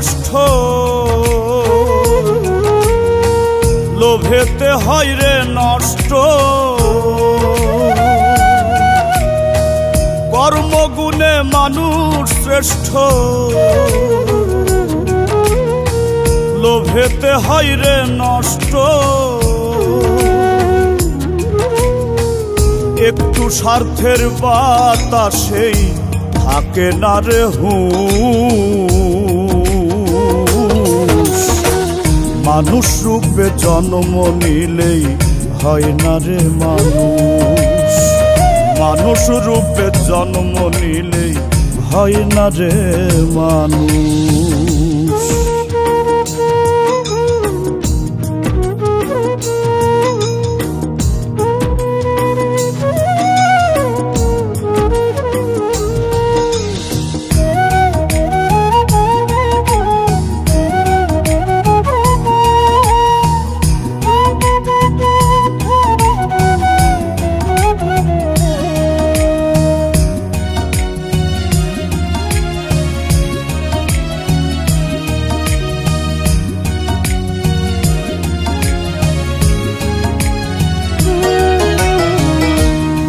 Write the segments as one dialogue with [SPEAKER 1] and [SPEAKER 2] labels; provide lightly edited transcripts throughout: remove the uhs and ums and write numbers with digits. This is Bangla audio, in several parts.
[SPEAKER 1] শ্রেষ্ঠ, লোভেতে হয় রে নষ্ট। কর্মগুণে মানুষ শ্রেষ্ঠ, লোভেতে হয় রে নষ্ট। একটু স্বার্থের বাতাসেই থাকে না রে হুঁশ। মানুষ রূপে জন্ম নিলেই হয় না রে মানুষ। মানুষ রূপে জন্ম নিলেই হয় না রে মানুষ।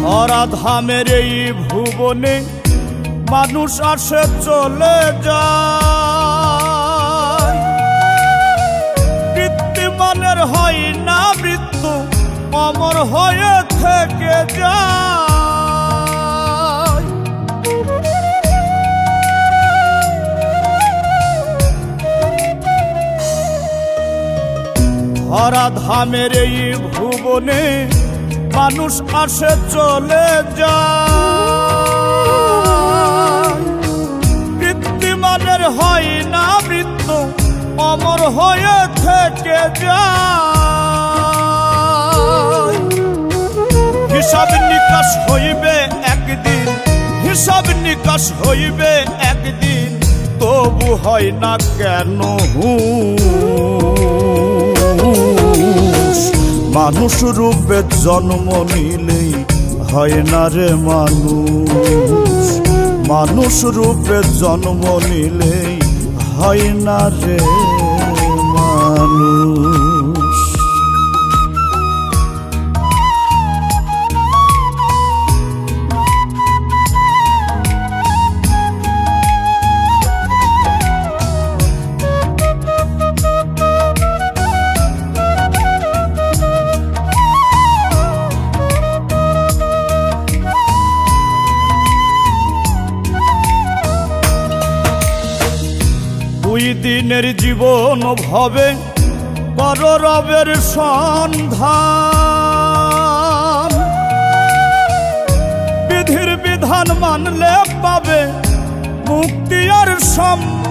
[SPEAKER 1] ধরাধামের এই ভুবনে মানুষ আসে চলে যায়। কৃত্রিমানের হয় না মৃত্যু, অমর হয়ে থেকে যায়। ধরাধামের এই ভুবনে মানুষ আসে চলে যায়। কৃত্রিমানের হয় না মৃত্যু, অমর হয়ে থেকে যায়। হিসাব নিকাশ হইবে একদিন, হিসাব নিকাশ হইবে একদিন, তবু হয় না কেন হুঁশ। মানুষ রূপে জন্ম নিলেই হয় না রে মানুষ। মানুষ রূপে জন্ম নিলেই হয় না রে মানুষ। দুই দিনের জীবন ভবে কর রবের সন্ধান। বিধির বিধান মানলে পাবে মুক্তি আর সম্মান।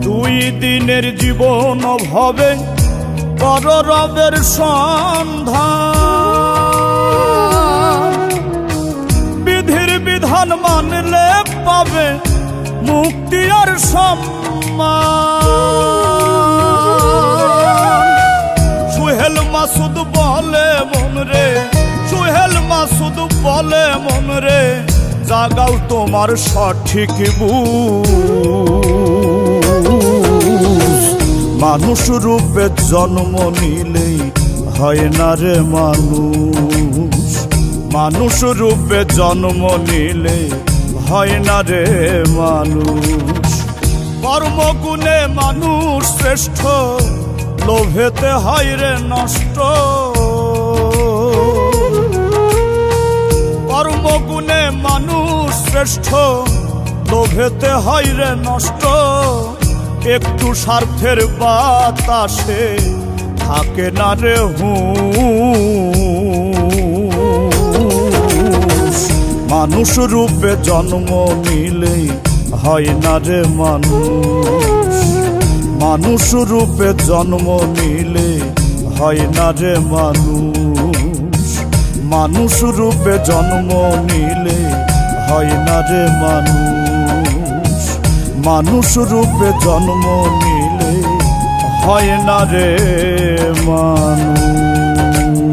[SPEAKER 1] দুই দিনের জীবন ভবে কর রবের সন্ধান। বিধির বিধান মানলে পাবে মুক্তি আর সম্মান। সুহেল মাসুদ বলে মন রে, সুহেল মাসুদ বলে মন রে, জাগাও তোমার সঠিক বুঝ। মানুষ রূপে জন্ম নিলেই হয় না রে মানুষ। মানুষ রূপে জন্ম নিলে হয় না রে মানুষ। কর্মগুণে মানুষ শ্রেষ্ঠ, লোভেতে হয় রে নষ্ট। কর্মগুণে মানুষ শ্রেষ্ঠ, লোভেতে হয় রে নষ্ট। একটু স্বার্থের বাতাসে থাকে না রে হুঁশ। মানুষ রূপে জন্ম নিলেই হয় না রে মানুষ। মানুষ রূপে জন্ম নিলে হয় না রে মানুষ। মানুষ রূপে জন্ম নিলে হয় না রে মানুষ। মানুষ রূপে জন্ম নিলে হয় না রে মানুষ।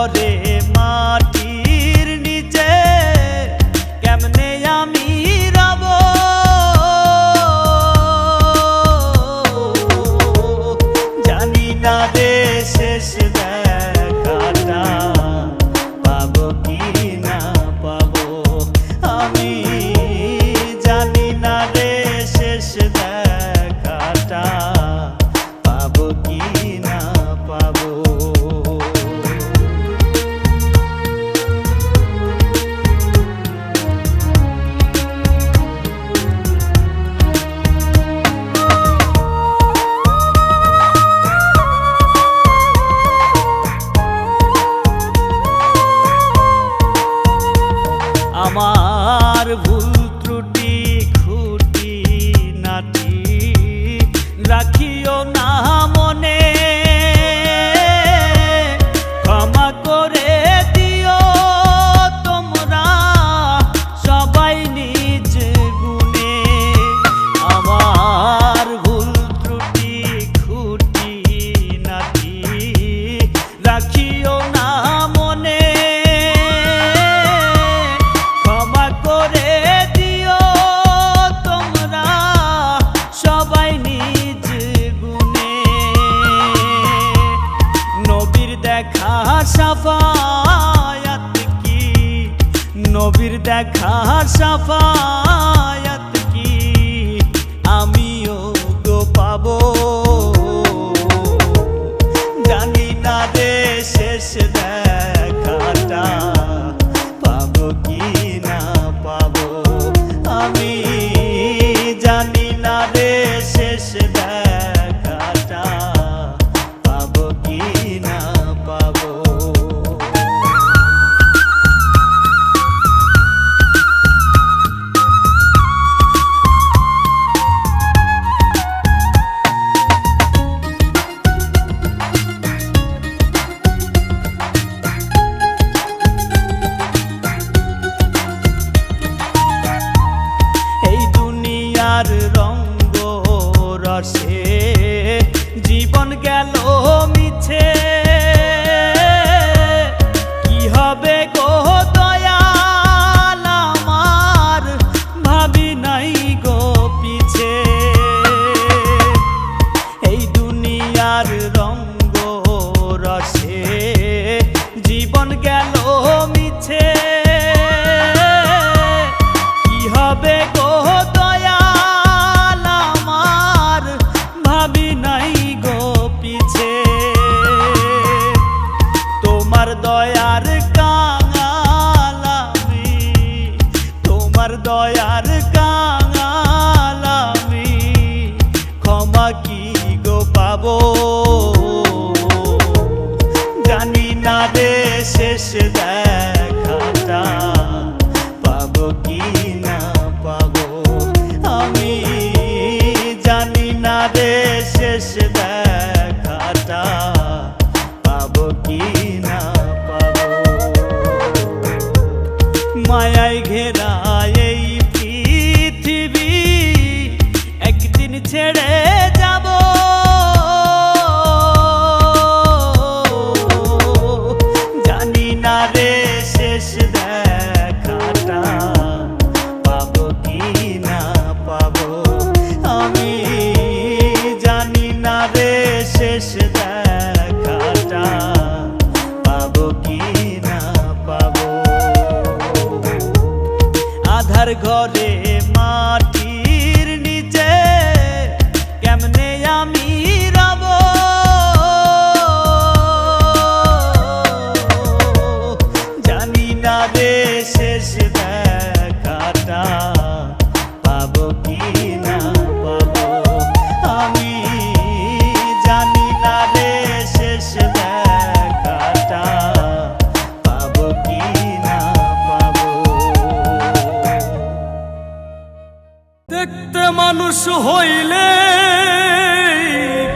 [SPEAKER 2] ঘরে মাটির নিচে কেমনে আমি রব, জানি না রে শেষ দেখাটা পাবো কি না পাবো, আমি জানি না রে শেষ দেখাটা পাবো কি না পাবো। আমার ভুল ত্রুটি খুঁটি নাটি রাখিও না মনে, ক্ষমা করে দিও তোমরা সবাই নিজ গুণে। আমার ভুল ত্রুটি খুঁটি নাটি রাখিও না মনে, দেখা সাফায়াত কি, নবীর দেখা সাফায়াত কি আমিও গো পাবো, জানি না রে শেষ দেখাটা পাবো কি না পাবো, আমি জানি না রে শেষ দেখাটা পাবো কি না পাবো। এই দুনিয়ার রঙ্গ রসে জীবন গেল মিছে, কি হবে গো দয়াল আমার ভাবি নাই গো পিছে। এই দুনিয়ার রঙ্গ রসে জীবন গেল মিছে, কি হবে গো দয়াল আমার ভাবি নাই গো পিছে। তোমার দয়ার কাঙাল আমি, তোমার দয়ার কাঙাল আমি, ক্ষমা কি গো পাবো, জানি না রে শেষ দেখাটা পাবো কি না পাবো, আমি জানি না রে শেষ দেখাটা পাবো কি না পাবো। মায়ায় ঘেরা এই পৃথিবী একদিন ছেড়ে যাব, জানি না রে শেষ দেখাটা পাবো কি না পাবো, আমি জানি না রে শেষ দেখাটা পাবো কি না পাবো। আধার ঘরে মাটির নিচে কেমনে আমি রব, জানি না রে শেষ দেখাটা পাবো কি না পাবো, আমি জানি না রে শেষ দেখাটা পাবো কি না পাবো। দেখতে মানুষ হইলে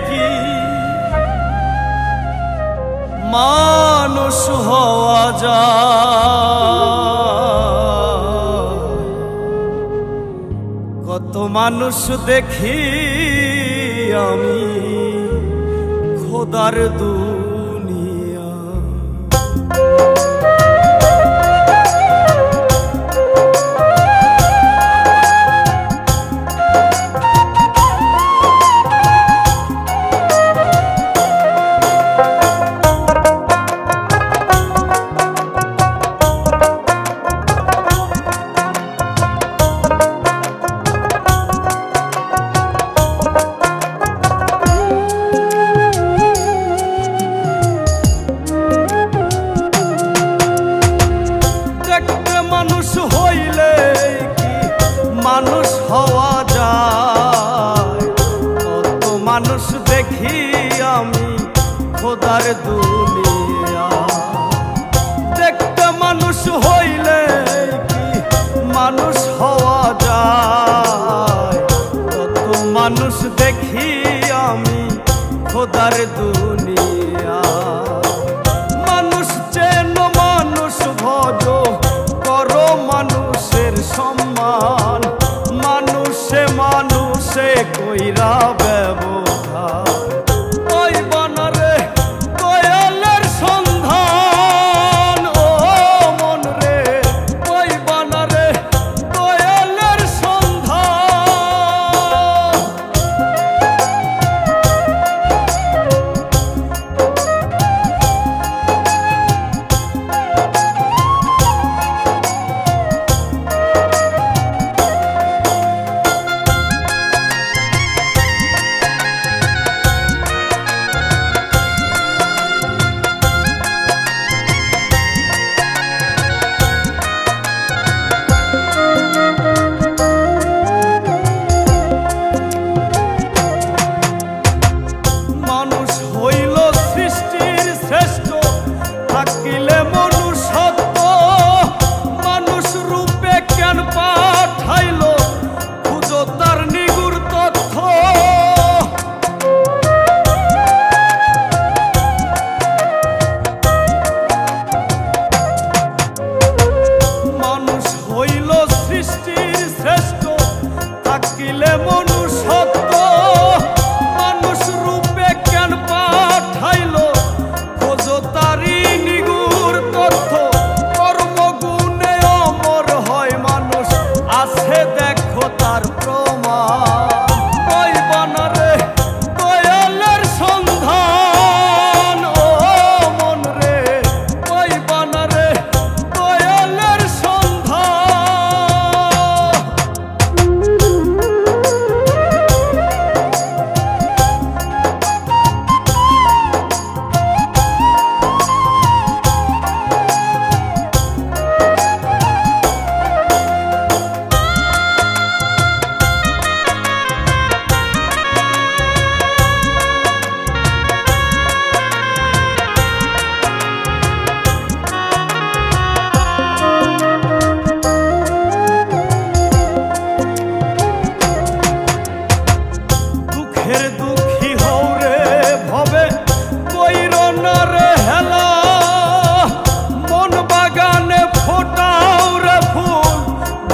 [SPEAKER 2] কি মানুষ হওয়া যায়, কত মানুষ দেখি আমি খোদার দুনিয়া। মানুষ হওয়া যায়। কত মানুষ দেখি আমি খোদার দুনিয়া। মানুষ চেন মানুষ ভজ করো মানুষের সম্মান। মানুষে মানুষে কইরা ব্যবহার। ওই বানারে দয়ালের সন্ধান, ও মন রে ওই বানারে দয়ালের সন্ধান। মানুষ হইল সৃষ্টির শ্রেষ্ঠ, থাকিলে মনুষ্যত্ব। মানুষ রূপে কেন পাঠাইল, খুঁজো তার নিগুড় তথ্য। মানুষ হইল সৃষ্টির শ্রেষ্ঠ, থাকিলে মনুষ্যত্ব। মানুষ রূপে কেন পাঠাইল, খোঁজো তারি নিগুড় তথ্য। কর্মগুণে অমর হয় মানুষ, আছে দেখো তার প্রমাণ। ওই বানারে দয়ালের সন্ধান, ও মন রে ওই বানারে দয়ালের সন্ধান। দুঃখের দুঃখী হও রে ভবে, কইরো না রে হেলা। মন বাগানে ফোটাও রে ফুল,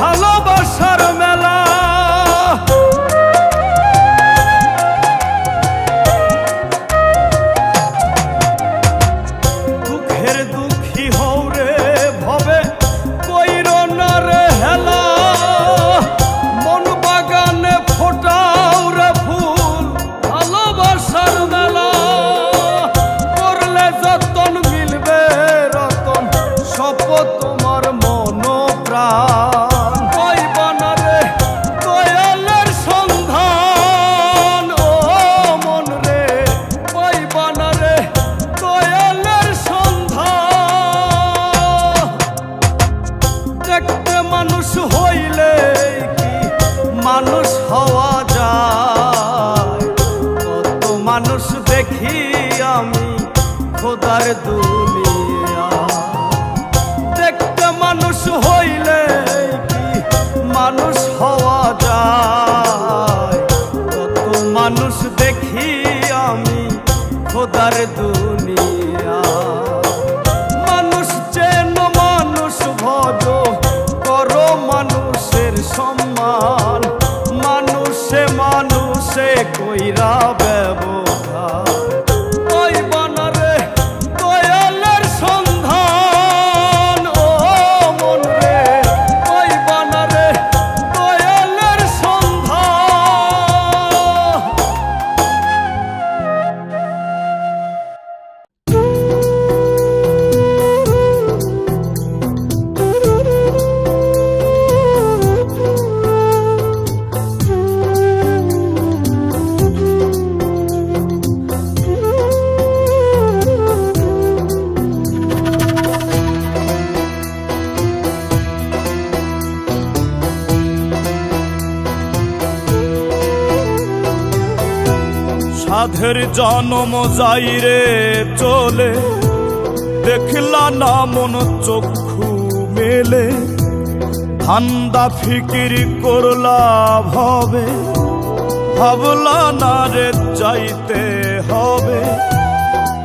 [SPEAKER 2] ভালোবাসার মেলা। দুঃখের দুঃখী হও রে ভবে, কইরো না রে হেলা। মন বাগানে ফোটাও রে ফুল, ভালোবাসার মেলা। করলে যতন মিলবে রতন, শপথ তোমার মন প্রাণ। ওই বানারে দয়ালের সন্ধান, ও মন রে ওই বানারে দয়ালের সন্ধান। দেখতে মানুষ হইলে কি মানুষ হওয়া যায়। কত মানুষ দেখি আমি খোদার দুনিয়া। দেখতে মানুষ হইলে কি মানুষ হওয়া যায়। কত মানুষ দেখি আমি খোদার দুনিয়া। মানুষ চেন মানুষ ভজ করো মানুষের সম্মান। মানুষে মানুষে কইরা ব্যবহার। ওই বানারে দয়ালের সন্ধান, ও মন রে ওই বানারে দয়ালের সন্ধান।
[SPEAKER 1] সাধের জন্ম যাইরে চলে, দেখলা না মন চক্ষু মেলে। ধান্দা ফিকির করলা ভবে, ভাবলা না রে যাইতে হবে,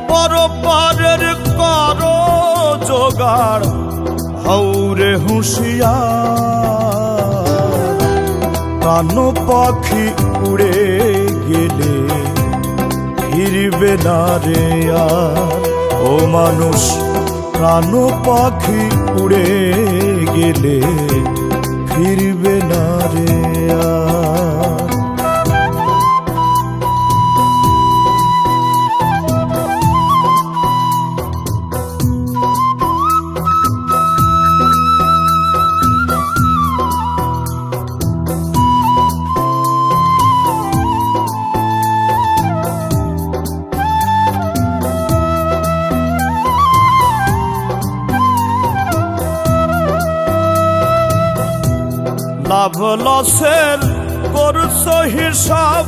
[SPEAKER 1] পরপারের করো জোগাড়, হৌরে হুঁশিয়ার। প্রাণ পাখি উড়ে গেলে ফিরবে না রে আর, ও মানুষ প্রাণ পাখি উড়ে গেলে ফিরবে না রে আর। লাভ লসের করছো হিসাব,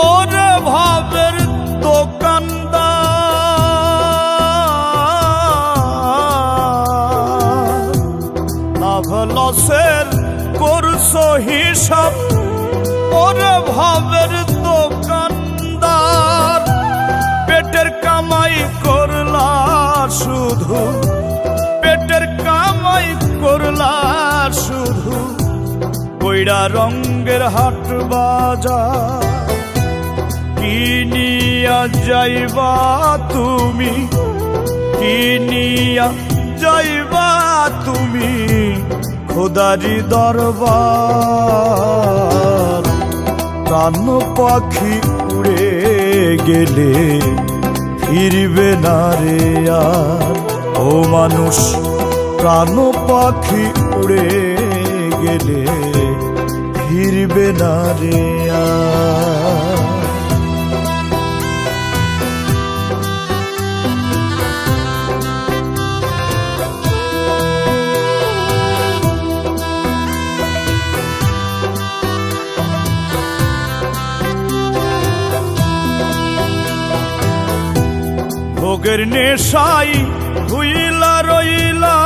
[SPEAKER 1] ওরে ভাবের দোকানদার। লাভ লসের করছো হিসাব, ওরে ভাবের দোকানদার। পেটের কামাই করলা শুধু, পেটের কামাই করলা শুধু, কইরা রঙ্গের হাট বাজার। কিনিয়া যাইবা তুমি, কিনিয়া যাইবা তুমি খোদারি দরবার। প্রাণ পাখি উড়ে গেলে ফিরবে না রে আর, ও মানুষ প্রাণ পাখি উড়ে গেলে ফিরবে না রে আর। ভোগের নেশাই হইলা রইলা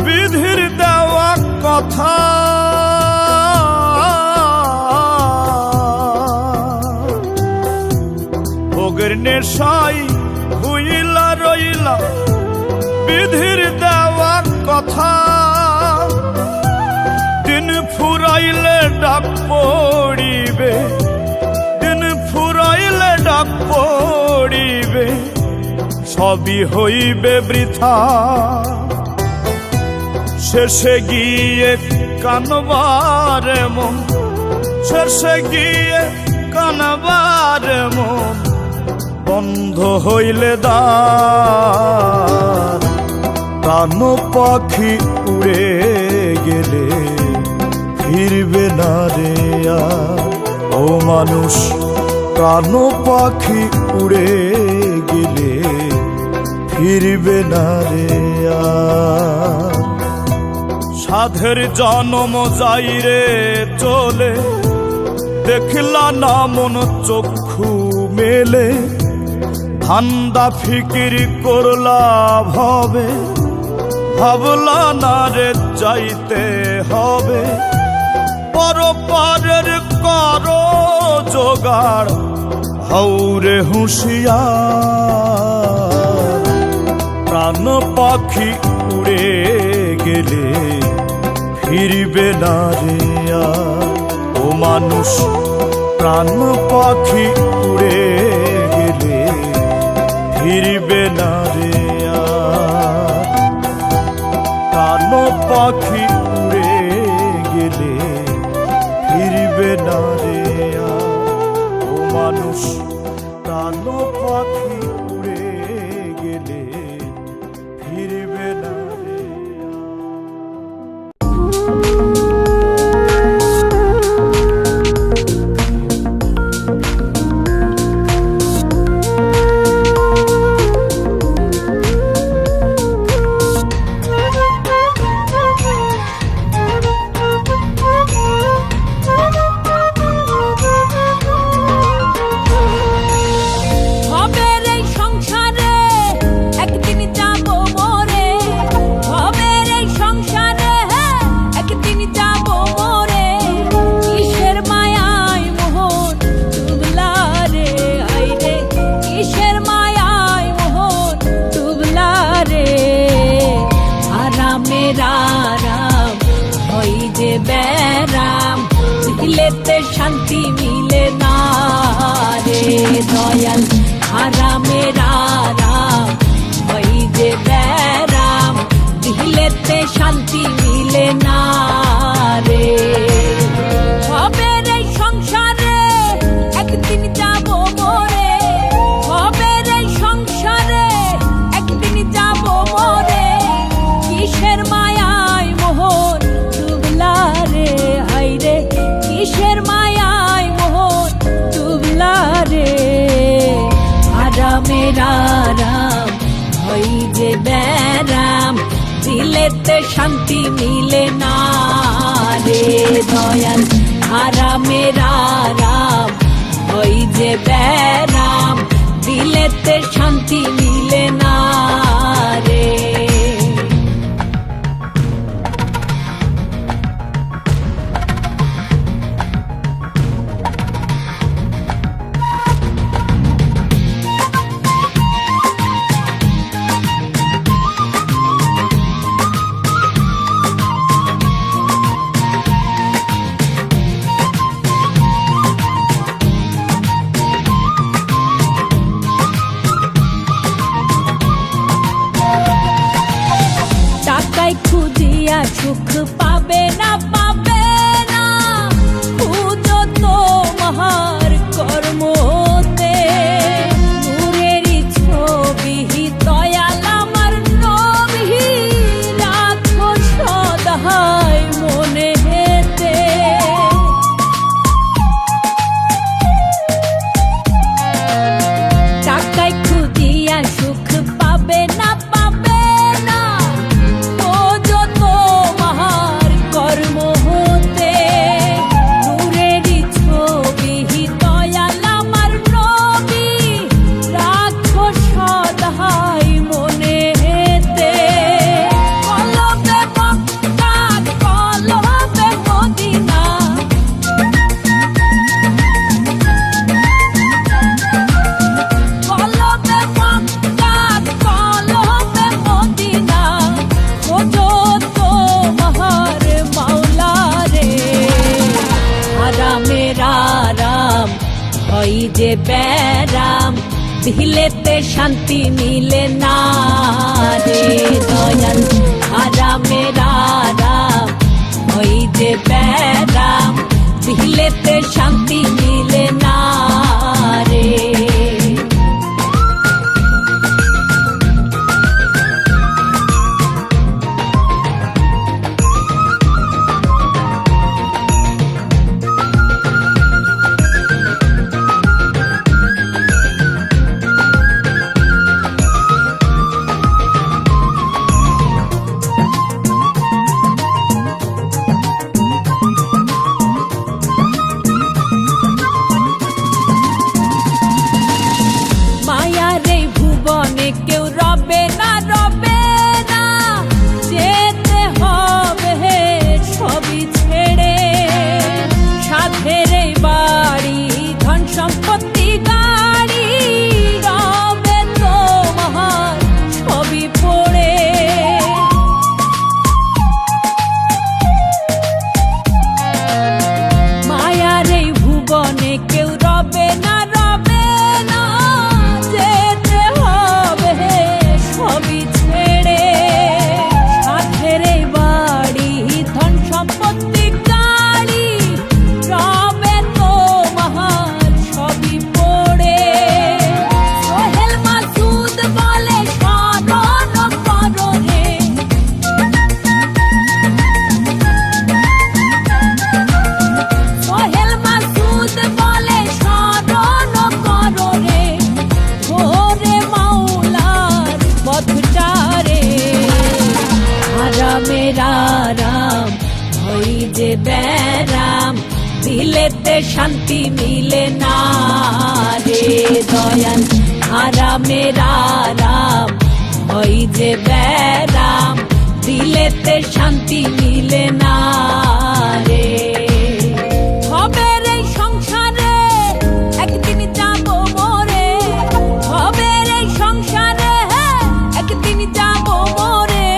[SPEAKER 1] বিধির দেওয়া কথা। ভোগের নেশাই হইলা রইলা বিধির দেওয়া কথা। দিন ফুরাইলে ডাক পড়িবে, দিন ফুরাইলে ডাক পড়িবে, সবই হইবে বৃথা। শেষে গিয়ে কানবার মন, শেষে গিয়ে কানবার মন, বন্ধ হইলে দ্বার। প্রাণ পাখি উড়ে গেলে ফিরবে না রে আর, ও মানুষ প্রাণ পাখি উড়ে গেলে ফিরবে না রে আর। সাধের জনম যাইরে চলে, দেখলা না মন চক্ষু মেলে। ধান্দা ফিকির করলা ভবে, ভাবলা না রে যাইতে হবে, পরপারের করো জোগাড়, হৌরে হুঁশিয়ার। প্রাণ পাখি উড়ে গেলে ফিরবে না রে আর, ও মানুষ প্রাণ পাখি উড়ে গেলে ফিরবে না রে আর। প্রাণ পাখি উড়ে গেলে ফিরবে না রে আর, ও মানুষ প্রাণ পাখি উড়ে গেলে ফিরবে না রে আর।
[SPEAKER 3] ব্যারাম দিলেতে শান্তি মিলে না রে দয়াল আরামের আরাম ওই যে ব্যারাম দিলেতে শান্তি মিলে না রে হবের এই সংসারে একদিন যাব মরে হবের এই সংসারে একদিন যাব মরে কিসের মায়ায় মোহন ডুবলা রে হাইরে কিসের মায়ায় মোহন ডুবলা রে আরামের আরাম ওই যে ব্যারাম দিলেতে শান্তি মিলে না রে দয়াল আরামের আরাম ওই যে ব্যারাম দিলেতে শান্তি মিলে না রে টাকায় খুঁজিয়া সুখ পাবে না খুঁজো তো মহার কর্মতে নূরেরই ছবি দয়াল আমার নবী রাখো সদাই মনে হেতে টাকায় খুঁজিয়া সুখ পাবে না ও যত মহার কর্ম হতে নূরেরই ছবি দয়াল আমার নবী রাখো সদাই মনে হেতে কলবে মক্কা কলবে মদিনা কলবে মক্কা কলবে মদিনা খোঁজো তো মহার মাওলা রে আরামের আরাম ওই যে ব্যারাম দিলেতে শান্তি মিলে না রে দয়াল আরামের আরাম ওই যে ব্যারাম দিলেতে শান্তি মিলে না রে মায়ার এই ভুবনে কেউ রবে না যেতে হবে সবই ছেড়ে সাধের এই বাড়ি ধন সম্পত্তি গাড়ি রবে তো মহার সবই পড়ে মায়ার এই ভুবনে কেউ রবে না যেতে হবে সবই ছেড়ে সাধের এই বাড়ি ধন সম্পত্তি গাড়ি রবে তো মহার সবই পড়ে সোহেল মাসুদ বলে স্মরণ করো রে সোহেল মাসুদ বলে স্মরণ করো রে ওরে মাওলার পথটারে আরামের আরাম ওই যে ব্যারাম দিলেতে শান্তি মিলে না রে দয়াল আরামের আরাম ওই যে ব্যারাম দিলেতে শান্তি মিলে না রে হবের এই সংসারে একদিন যাব মরে হবের এই সংসারে একদিন যাব মরে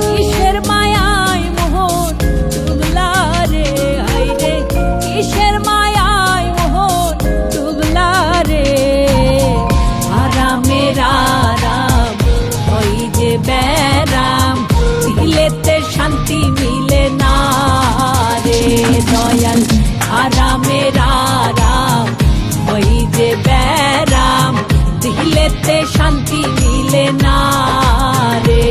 [SPEAKER 3] কিসের মায়ায় মোহন ডুবলা দয়াল আরামের আরাম ওই যে ব্যারাম দিলেতে শান্তি মিলে না রে।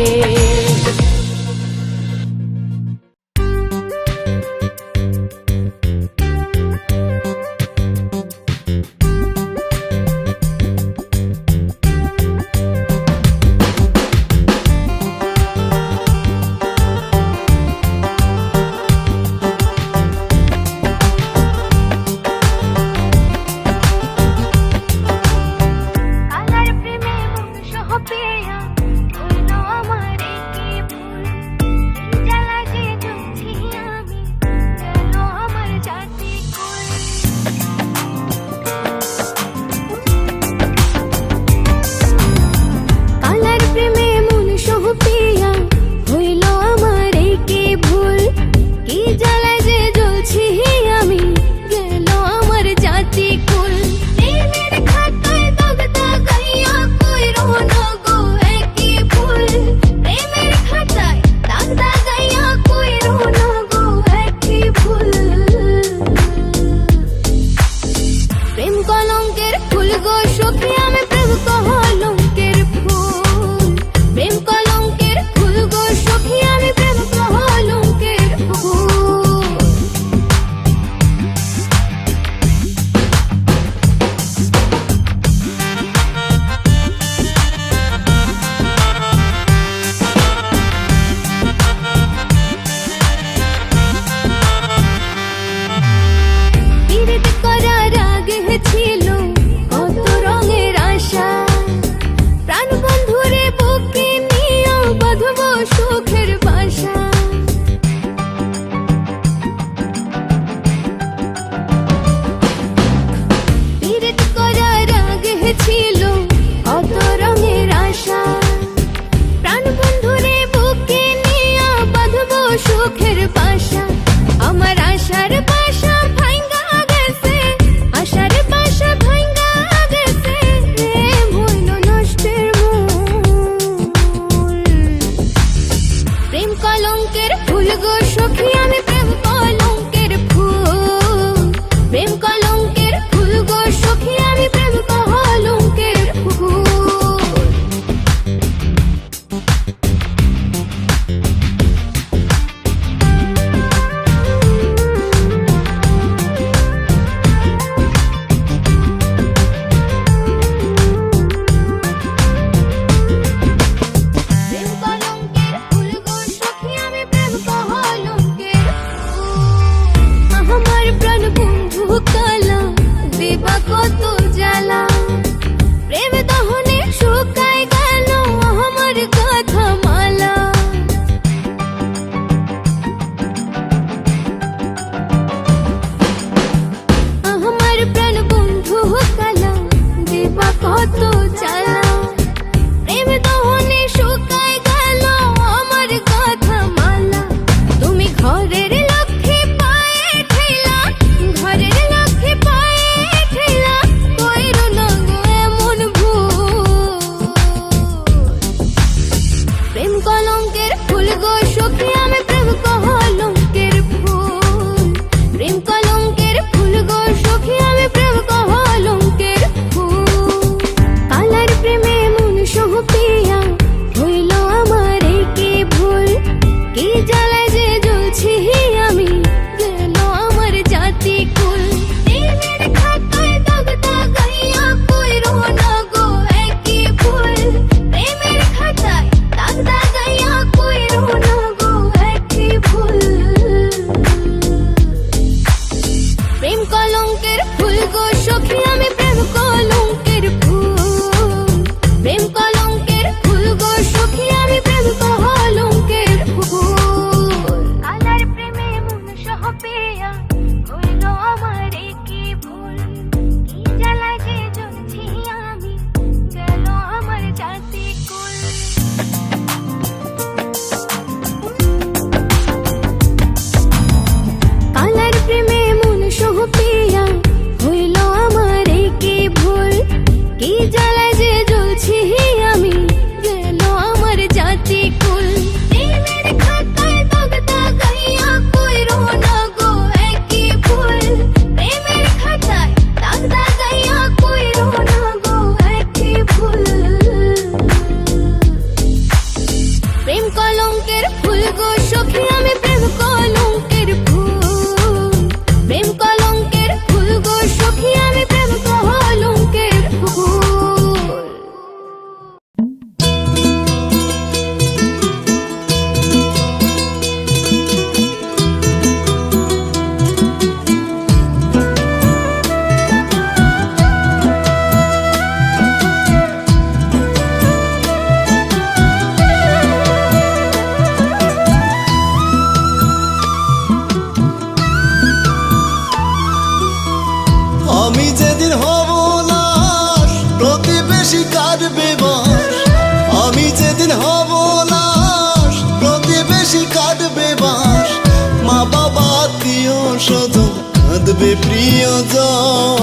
[SPEAKER 4] কাঁদবে প্রিয়জন,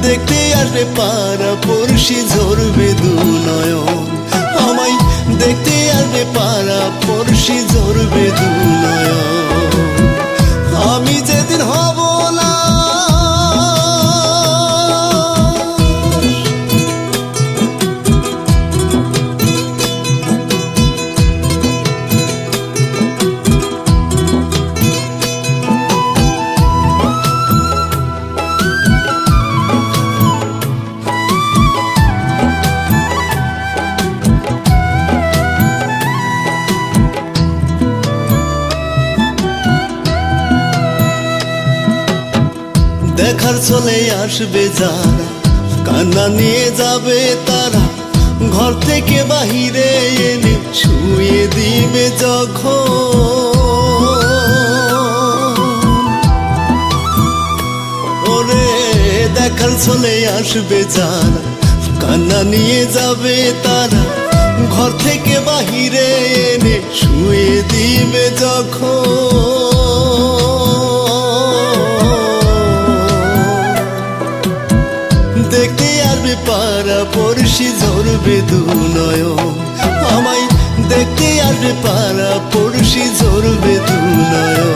[SPEAKER 4] দেখতে আসবে পাড়া পড়শি ঝরবে দু নয়ন, আমায় দেখতে আসবে পাড়া পড়শি ঝরবে দু নয়ন। আমি যেদিন হব না দেখার চলে আসবে যারা, কান্না নিয়ে যাবে তারা, ঘর থেকে বাহিরে এনে শুয়ে দিবে যখন। ওরে দেখার চলে আসবে যারা, কান্না নিয়ে যাবে তারা, ঘর থেকে বাহিরে এনে শুয়ে দিবে যখন। দেখতে আসবে পাড়া পড়শি ঝরবে দু নয়ন, আমায় দেখতে আসবে পাড়া পড়শি ঝরবে দু নয়ন।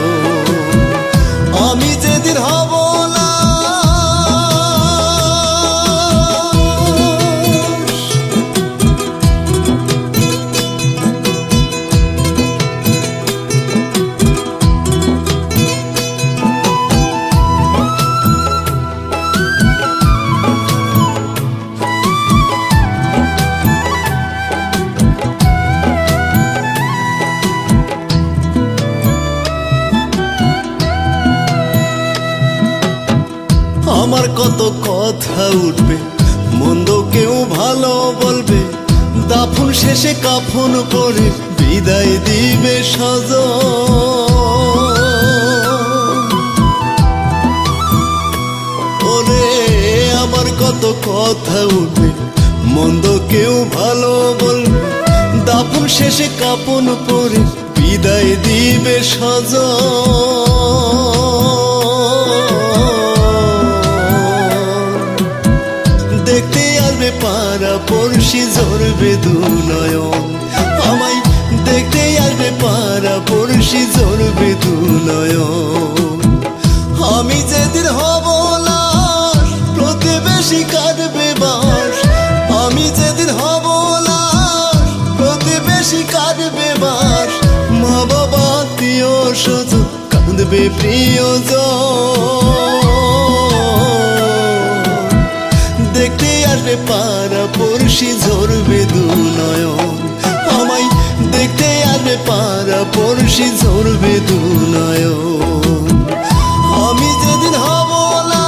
[SPEAKER 4] আমি যেদিন হব না আমার কত কথা উঠবে, মন্দ কেউ ভালো বলবে, দাফন শেষে কাফন পরে বিদায় দিবে সজন। ওরে আমার কত কথা উঠবে, মন্দ কেউ ভালো বলবে, দাফন শেষে কাফন পরে বিদায় দিবে সজন। দেখতে আসবে পাড়া পড়শি ঝরবে দু নয়ন, আমায় দেখতে আসবে পাড়া পড়শি ঝরবে দু নয়ন। আমি যেদিন হব না প্রতিবেশী কাঁদবে বাঁশ, আমি যেদিন হব না প্রতিবেশী কাঁদবে বাঁশ, মা বাবা আত্মীয় স্বজন কাঁদবে প্রিয়জন। দেখতে আসবে পাড়া পড়শি ঝরবে দু নয়ন, আমায় দেখতে আসবে পাড়া পড়শি ঝরবে দু নয়ন। আমি যেদিন হব না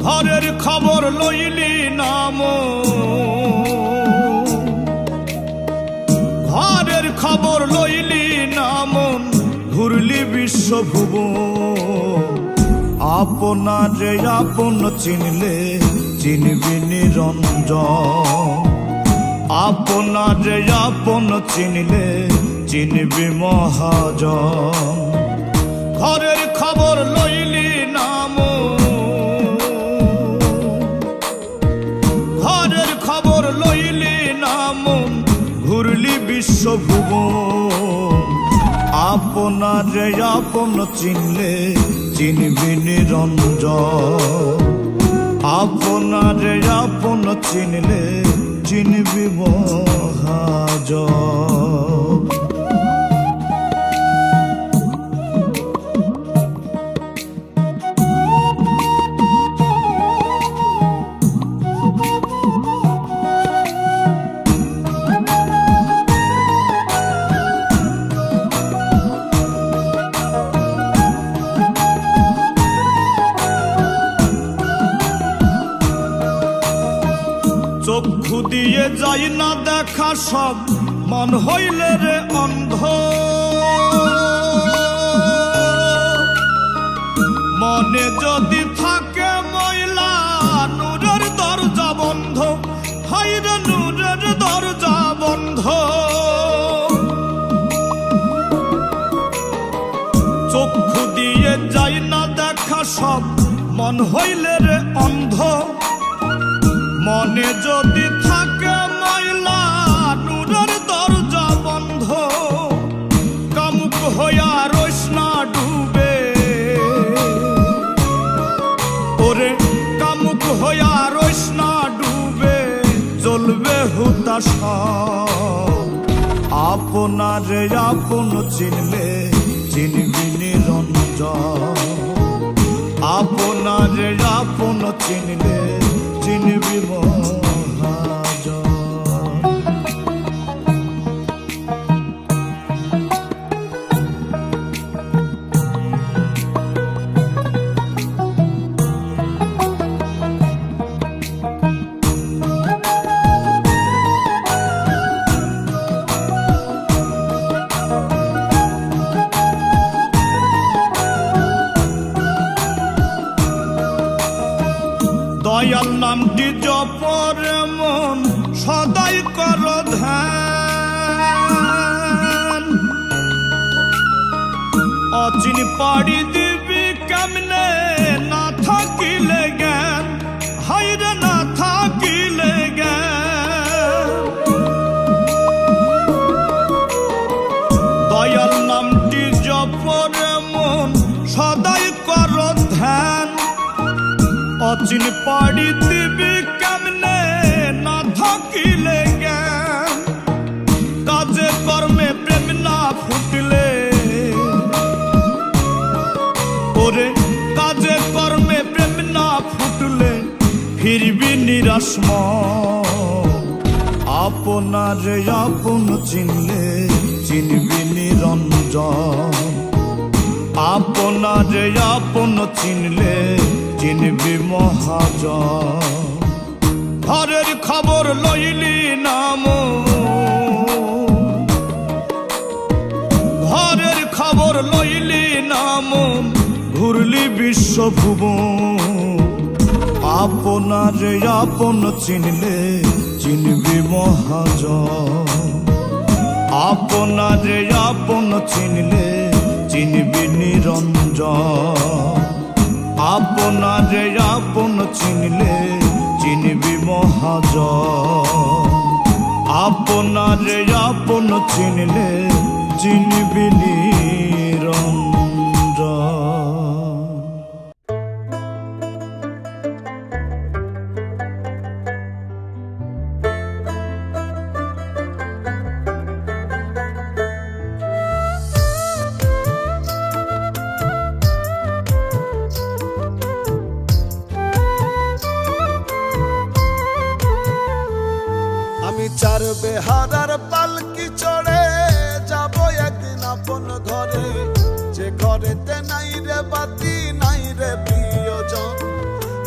[SPEAKER 1] ঘরের খবর লইলি নাম, ঘরের খবর লইলি নাম, ঘুরলি বিশ্বভুবন। আপনারে আপন চিনলে চিনবি নিরঞ্জন, আপনারে আপন চিনলে চিনবি মহাজন। ঘরের খবর লইলি নাম, ঘরের খবর লইলি নাম, ঘুরলি বিশ্বভুবন। আপনারে আপন চিনলে চিনবি নিরঞ্জন, আপনারে আপন চিনলে চিনবি মহাজন। দিয়ে যাই না দেখা সব মন হইলে রে অন্ধ মনে যদি থাকে ময়লা নূরের দরজা বন্ধ হায়রে নূরের দরজা বন্ধ চক্ষু দিয়ে যাই না দেখা সব মন হইলে রে অন্ধ মনে যদি থাকে ময়লা নূরের দরজা বন্ধ কামুক হইয়া রইস না ডুবে ওরে কামুক হইয়া রইস না ডুবে জ্বলবে হুতাশ আপনারে আপন চিনলে চিনবি নিরঞ্জন আপনারে আপন চিনলে চিনবি মহাজন দয়াল নামটি জপরে মন সদাই কর ধ্যান অচিন পাড়ি দিবি কেমনে না থাকিলে জ্ঞান হায়রে না থাকিলে জ্ঞান দয়াল নামটি জপরে মন সদাই কর ধ্যান অচিন পাড়ি দিবি কেমনে না থাকিলে জ্ঞান কাজে কর্মে প্রেম না ফুটলে ওরে কাজে কর্মে প্রেম না ফুটলে ফিরবি নিরাশ আপনারে আপন চিনলে চিনবি নিরঞ্জন আপনারে আপন চিনলে চিনবি মহাজন ঘরের খবর লইলি নাম ঘরের খবর লইলি নাম ঘুরলি বিশ্বভুবন আপনারে আপন চিনলে চিনবি মহাজন আপনারে আপন চিনলে চিনবি নিরঞ্জন আপনারে আপন চিনলে চিনবি মহাজন আপনারে আপন চিনলে চিনবি নিরঞ্জন
[SPEAKER 4] চার বেহারার পালকি চড়ে যাব একদিন আপন ঘরে যে ঘরেতে নাই রে বাতি নাই রে প্রিয়জন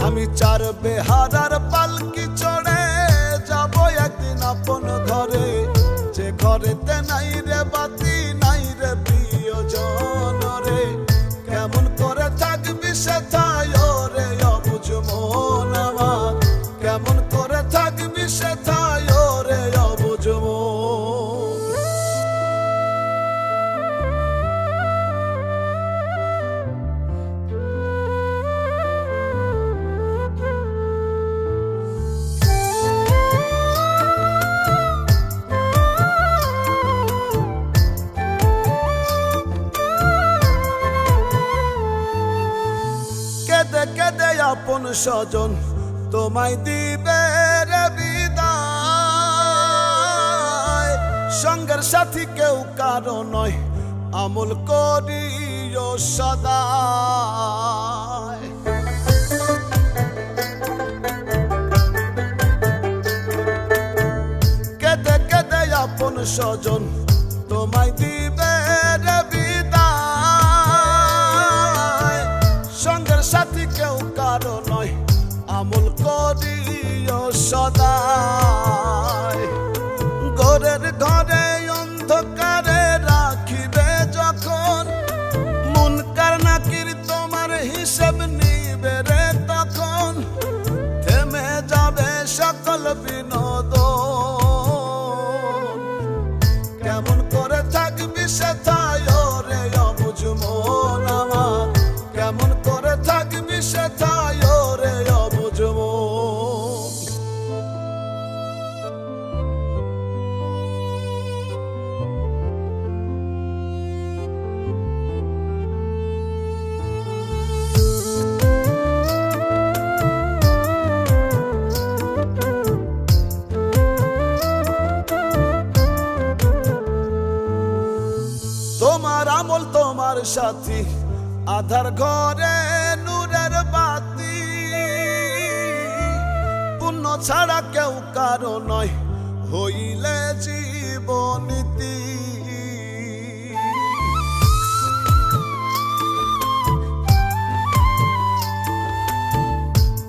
[SPEAKER 4] আমি চার বেহারার পালকি চড়ে যাব একদিন আপন ঘরে যে ঘরেতে নাই রে বাতি নাই রে প্রিয়জন রে কেমন করে থাকবি সেথায় রে অবুঝ মন আমার কেমন করে থাকবি সেথায় রে অবুঝ মন কেদে কেদে আপন স্বজন তোমায় দিবে রে বিদায় সঙ্গের সাথী কেউ কারো নয় আমল করিও সদা কেদে কেদে আপন স্বজন তোমায় দিবে রে বিদায় সঙ্গের সাথী কেউ কারো নয় আমল করিও সদা
[SPEAKER 5] সেথায় রে অবুঝ মন আমার, কেমন করে থাকবি সেথায় রে অবুঝ মন। তোমার আমল তোমার সাথী, আধার ঘরে নূরের বাতি, পুণ্য ছাড়া কেউ কারো নয় হইলে জীবনীতি।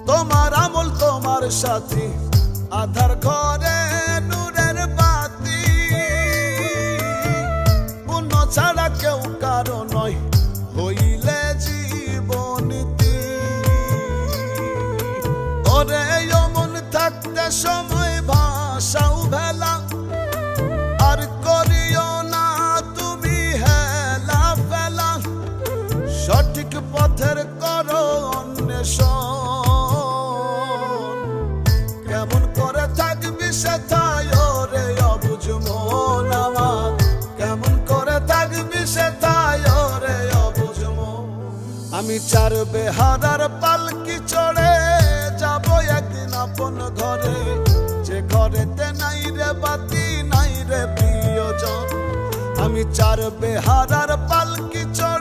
[SPEAKER 5] তোমার আমল তোমার সাথী, আধার ঘরে নূরের বাতি, ছাড়া কেউ কারো নয় হইলে জীবনীতি। ওরে মন থাকতে সময় ভাষাও ভেলা, আর করিও না তুমি হেলা ফেলা, সঠিক পথের করো অন্বেষণ। কেমন করে থাকবি সেথায় রে অবুঝ মন আমার, কেমন করে থাকবি সেথায় রে অবুঝ মন। আমি চার বেহারার পালকি চড়ে যাব একদিন আপন ঘরে, যে ঘরেতে নাই রে বাতি নাই রে প্রিয়জন। আমি চার বেহারার পালকি চড়ে